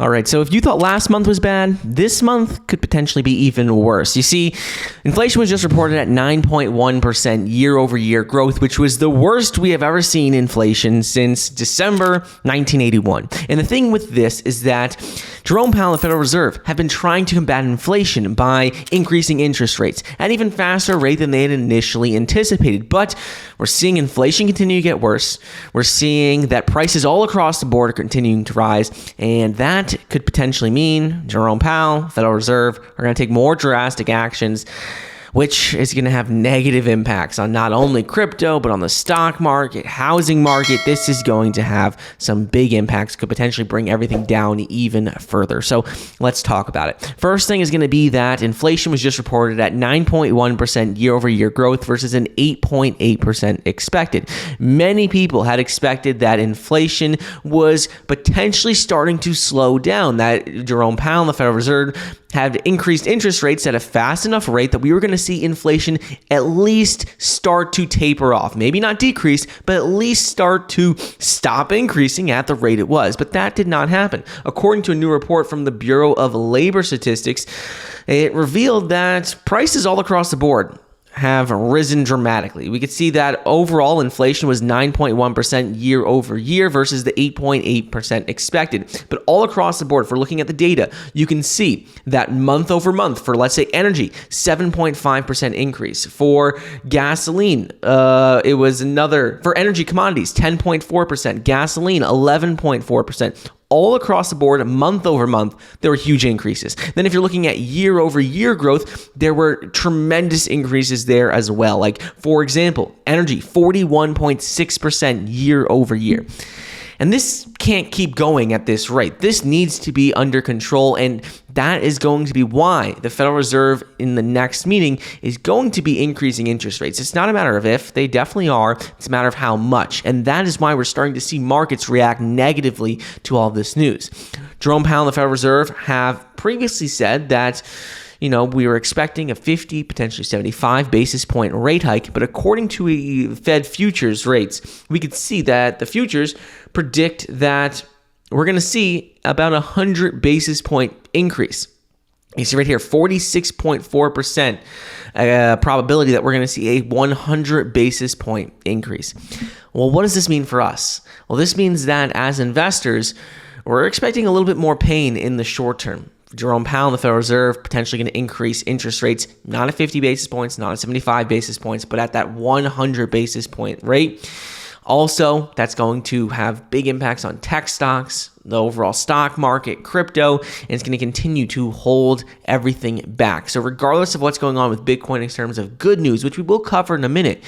All right, so if you thought last month was bad, this month could potentially be even worse. You see, inflation was just reported at 9.1% year-over-year growth, which was the worst we have ever seen inflation since December 1981. And the thing with this is that Jerome Powell and the Federal Reserve have been trying to combat inflation by increasing interest rates at an even faster rate than they had initially anticipated. But we're seeing inflation continue to get worse. We're seeing that prices all across the board are continuing to rise, and that could potentially mean Jerome Powell, Federal Reserve, are going to take more drastic actions, which is going to have negative impacts on not only crypto, but on the stock market, housing market. This is going to have some big impacts, could potentially bring everything down even further. So let's talk about it. First thing is going to be that inflation was just reported at 9.1% year-over-year growth versus an 8.8% expected. Many people had expected that inflation was potentially starting to slow down, that Jerome Powell and the Federal Reserve had increased interest rates at a fast enough rate that we were going to see inflation at least start to taper off. Maybe not decrease, but at least start to stop increasing at the rate it was. But that did not happen. According to a new report from the Bureau of Labor Statistics, it revealed that prices all across the board have risen dramatically. We could see that overall inflation was 9.1% year over year versus the 8.8% expected. But all across the board, if we're looking at the data, you can see that month over month for, let's say, energy, 7.5% increase. For gasoline, it was another, for energy commodities, 10.4%. Gasoline, 11.4%. All across the board, month over month, there were huge increases. Then if you're looking at year over year growth, there were tremendous increases there as well. Like, for example, energy, 41.6% year over year. And this can't keep going at this rate. This needs to be under control, and that is going to be why the Federal Reserve in the next meeting is going to be increasing interest rates. It's not a matter of if, they definitely are. It's a matter of how much. And that is why we're starting to see markets react negatively to all this news. Jerome Powell and the Federal Reserve have previously said that we were expecting a 50, potentially 75 basis point rate hike, but according to Fed futures rates, we could see that the futures predict that we're going to see about 100 basis point increase. You see right here, 46.4% probability that we're going to see a 100 basis point increase. Well, what does this mean for us? Well, this means that as investors, we're expecting a little bit more pain in the short term. Jerome Powell and the Federal Reserve potentially going to increase interest rates, not at 50 basis points, not at 75 basis points, but at that 100 basis point rate. Also, that's going to have big impacts on tech stocks, the overall stock market, crypto, and it's going to continue to hold everything back. So regardless of what's going on with Bitcoin in terms of good news, which we will cover in a minute,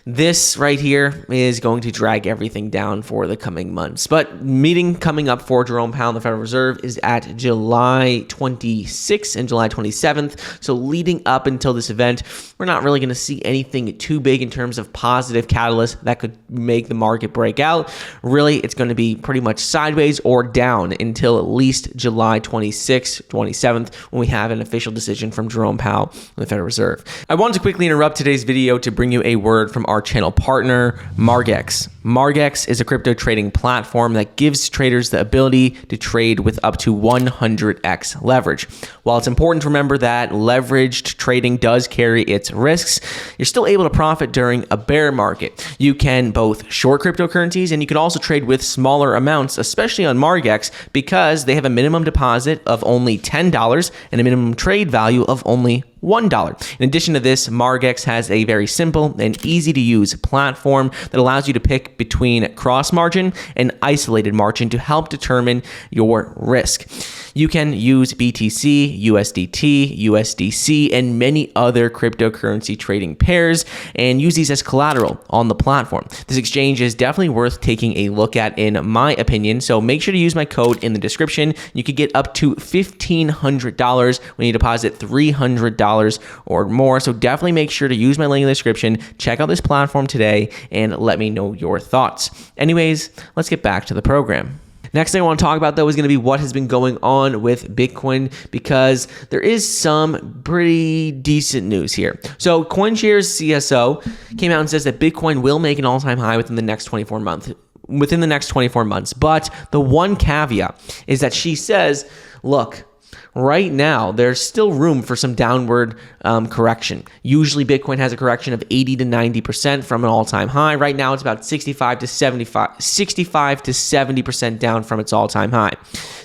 this right here is going to drag everything down for the coming months. But meeting coming up for Jerome Powell and the Federal Reserve is at July 26th and July 27th. So leading up until this event, we're not really going to see anything too big in terms of positive catalyst that could make the market break out. Really, it's going to be pretty much sideways or down until at least July 26th, 27th, when we have an official decision from Jerome Powell and the Federal Reserve. I wanted to quickly interrupt today's video to bring you a word from our channel partner, Margex. Margex is a crypto trading platform that gives traders the ability to trade with up to 100x leverage. While it's important to remember that leveraged trading does carry its risks, you're still able to profit during a bear market. You can both short cryptocurrencies and you can also trade with smaller amounts, especially on Margex, because they have a minimum deposit of only $10 and a minimum trade value of only $1. In addition to this, Margex has a very simple and easy to use platform that allows you to pick between cross margin and isolated margin to help determine your risk. You can use BTC, USDT, USDC, and many other cryptocurrency trading pairs and use these as collateral on the platform. This exchange is definitely worth taking a look at in my opinion, so make sure to use my code in the description. You could get up to $1,500 when you deposit $300 or more, so definitely make sure to use my link in the description. Check out this platform today and let me know your thoughts. Anyways, let's get back to the program. Next thing I want to talk about, though, is going to be what has been going on with Bitcoin, because there is some pretty decent news here. So Coinshares CSO came out and says that Bitcoin will make an all-time high within the next 24 months. within the next 24 months. But the one caveat is that she says, look, right now, there's still room for some downward correction. Usually, Bitcoin has a correction of 80 to 90% from an all-time high. Right now, it's about 65 to 70% down from its all-time high.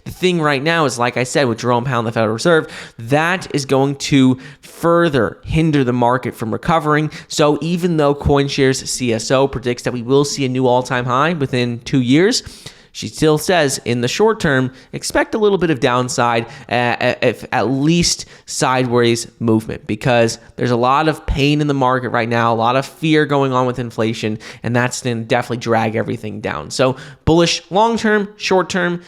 The thing right now is, like I said, with Jerome Powell and the Federal Reserve, that is going to further hinder the market from recovering. So even though Coinshares CSO predicts that we will see a new all-time high within 2 years, she still says in the short term, expect a little bit of downside, if at least sideways movement, because there's a lot of pain in the market right now, a lot of fear going on with inflation, and that's going to definitely drag everything down. So bullish long term, short term,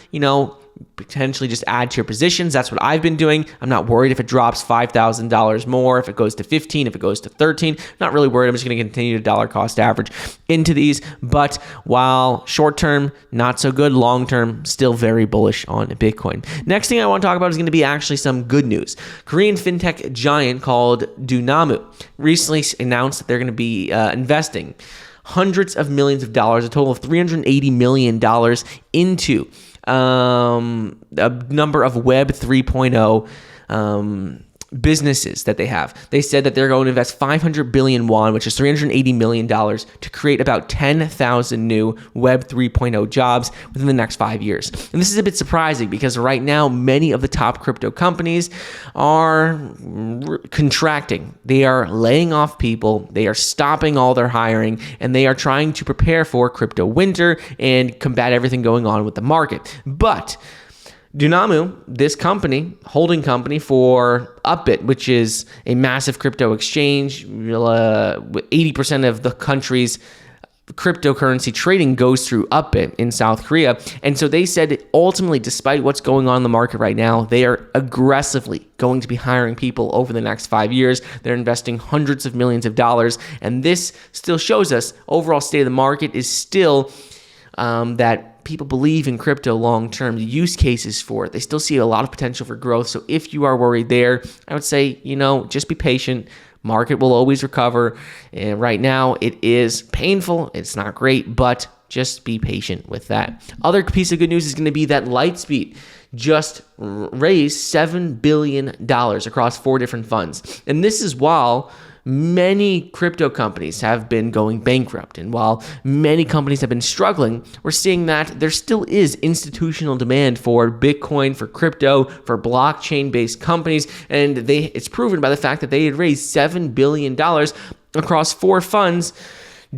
potentially just add to your positions. That's what I've been doing. I'm not worried if it drops $5,000 more, if it goes to 15, if it goes to 13. Not really worried. I'm just going to continue to dollar cost average into these. But while short term, not so good, long term, still very bullish on Bitcoin. Next thing I want to talk about is going to be actually some good news. Korean fintech giant called Dunamu recently announced that they're going to be investing hundreds of millions of dollars, a total of $380 million into a number of Web 3.0 businesses that they have. They said that they're going to invest 500 billion won, which is $380 million, to create about 10,000 new Web 3.0 jobs within the next 5 years. And this is a bit surprising because right now, many of the top crypto companies are contracting. They are laying off people. They are stopping all their hiring, and they are trying to prepare for crypto winter and combat everything going on with the market. But Dunamu, this company, holding company for Upbit, which is a massive crypto exchange, 80% of the country's cryptocurrency trading goes through Upbit in South Korea. And so they said ultimately, despite what's going on in the market right now, they are aggressively going to be hiring people over the next 5 years. They're investing hundreds of millions of dollars. And this still shows us overall state of the market is still that people believe in crypto long term. The use cases for it, they still see a lot of potential for growth. So if you are worried there, I would say, just be patient. Market will always recover. And right now it is painful. It's not great, but just be patient with that. Other piece of good news is going to be that Lightspeed just raised $7 billion across 4 different funds. And this is while many crypto companies have been going bankrupt. And while many companies have been struggling, we're seeing that there still is institutional demand for Bitcoin, for crypto, for blockchain-based companies. And it's proven by the fact that they had raised $7 billion across 4 funds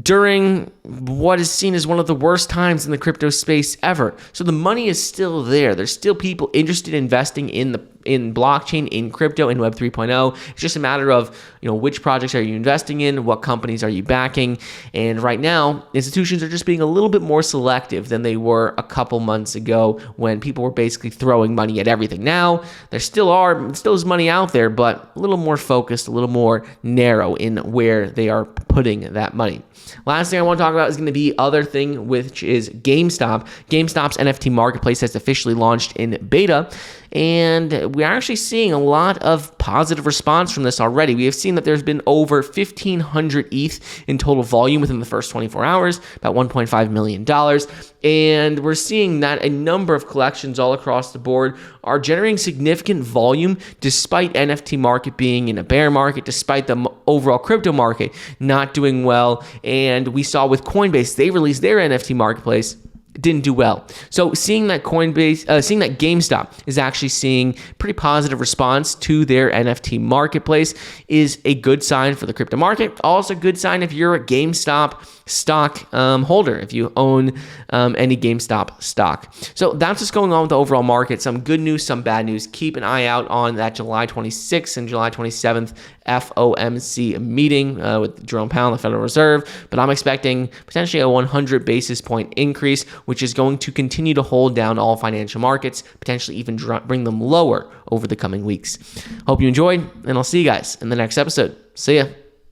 during what is seen as one of the worst times in the crypto space ever. So the money is still there. There's still people interested in investing in blockchain, in crypto, in Web 3.0. It's just a matter of, which projects are you investing in, what companies are you backing, and right now, institutions are just being a little bit more selective than they were a couple months ago when people were basically throwing money at everything. Now, there still is money out there, but a little more focused, a little more narrow in where they are putting that money. Last thing I want to talk about is going to be other thing, which is GameStop. GameStop's NFT marketplace has officially launched in beta, and we're actually seeing a lot of positive response from this already. We have seen that there's been over 1,500 ETH in total volume within the first 24 hours, about $1.5 million. And we're seeing that a number of collections all across the board are generating significant volume despite NFT market being in a bear market, despite the overall crypto market not doing well. And we saw with Coinbase, they released their NFT marketplace, didn't do well. So seeing that GameStop is actually seeing pretty positive response to their NFT marketplace is a good sign for the crypto market. Also a good sign if you're a GameStop stock holder, if you own any GameStop stock. So that's what's going on with the overall market. Some good news, some bad news. Keep an eye out on that July 26th and July 27th FOMC meeting with Jerome Powell and the Federal Reserve. But I'm expecting potentially a 100 basis point increase, which is going to continue to hold down all financial markets, potentially even bring them lower over the coming weeks. Hope you enjoyed, and I'll see you guys in the next episode. See ya.